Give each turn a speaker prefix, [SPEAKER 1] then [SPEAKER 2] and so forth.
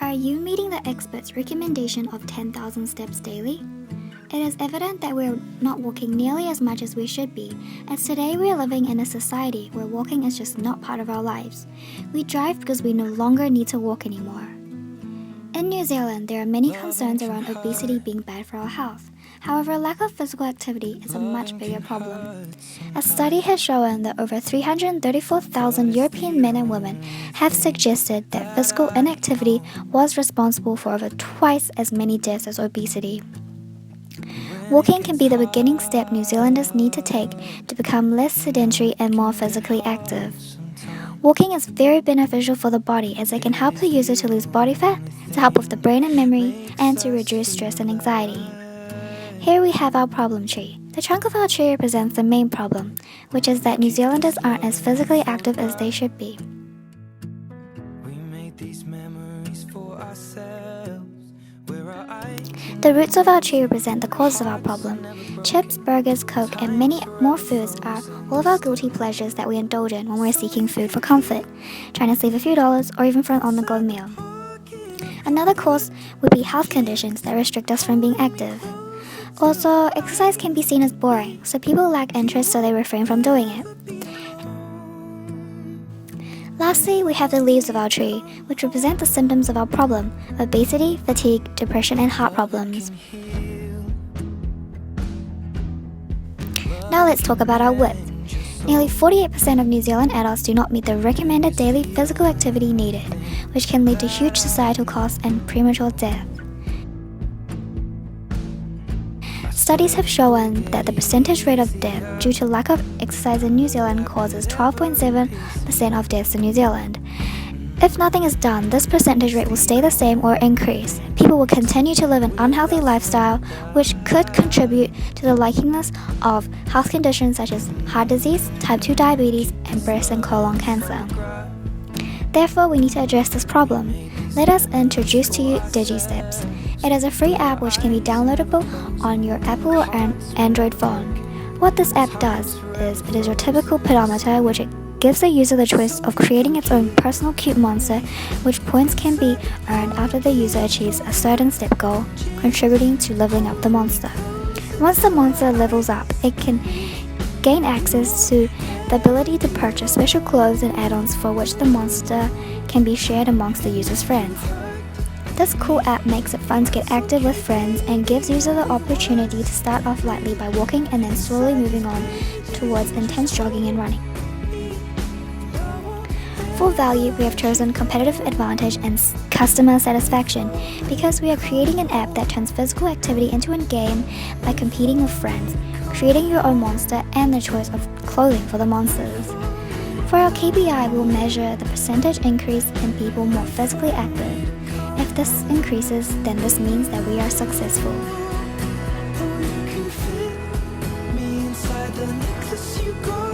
[SPEAKER 1] Are you meeting the expert's recommendation of 10,000 steps daily? It is evident that we're not walking nearly as much as we should be, as today we are living in a society where walking is just not part of our lives. We drive because we no longer need to walk anymore. In New Zealand, there are many concerns around obesity being bad for our health. However, lack of physical activity is a much bigger problem. A study has shown that over 334,000 European men and women have suggested that physical inactivity was responsible for over twice as many deaths as obesity. Walking can be the beginning step New Zealanders need to take to become less sedentary and more physically active. Walking is very beneficial for the body as it can help the user to lose body fat, to help with the brain and memory, and to reduce stress and anxiety. Here we have our problem tree. The trunk of our tree represents the main problem, which is that New Zealanders aren't as physically active as they should be. The roots of our tree represent the cause of our problem. Chips, burgers, Coke, and many more foods are all of our guilty pleasures that we indulge in when we're seeking food for comfort, trying to save a few dollars, or even for an on-the-go meal. Another cause would be health conditions that restrict us from being active. Also, exercise can be seen as boring, so people lack interest so they refrain from doing it. Lastly, we have the leaves of our tree, which represent the symptoms of our problem: obesity, fatigue, depression, and heart problems. Now let's talk about our width. Nearly 48% of New Zealand adults do not meet the recommended daily physical activity needed, which can lead to huge societal costs and premature death. Studies have shown that the percentage rate of death due to lack of exercise in New Zealand causes 12.7% of deaths in New Zealand. If nothing is done, this percentage rate will stay the same or increase. People will continue to live an unhealthy lifestyle, which could contribute to the likeliness of health conditions such as heart disease, type 2 diabetes, and breast and colon cancer. Therefore, we need to address this problem. Let us introduce to you DigiSteps. It is a free app which can be downloadable on your Apple or Android phone. What this app does is, it is your typical pedometer, which it gives the user the choice of creating its own personal cute monster, which points can be earned after the user achieves a certain step goal, contributing to leveling up the monster. Once the monster levels up, it can gain access to the ability to purchase special clothes and add-ons for which the monster can be shared amongst the user's friends. This cool app makes it fun to get active with friends and gives users the opportunity to start off lightly by walking and then slowly moving on towards intense jogging and running. For value, we have chosen competitive advantage and customer satisfaction because we are creating an app that turns physical activity into a game by competing with friends, creating your own monster, and the choice of clothing for the monsters. For our KPI, we'll measure the percentage increase in people more physically active. If this increases, then this means that we are successful.
[SPEAKER 2] Oh, you can fit me inside the necklace you got.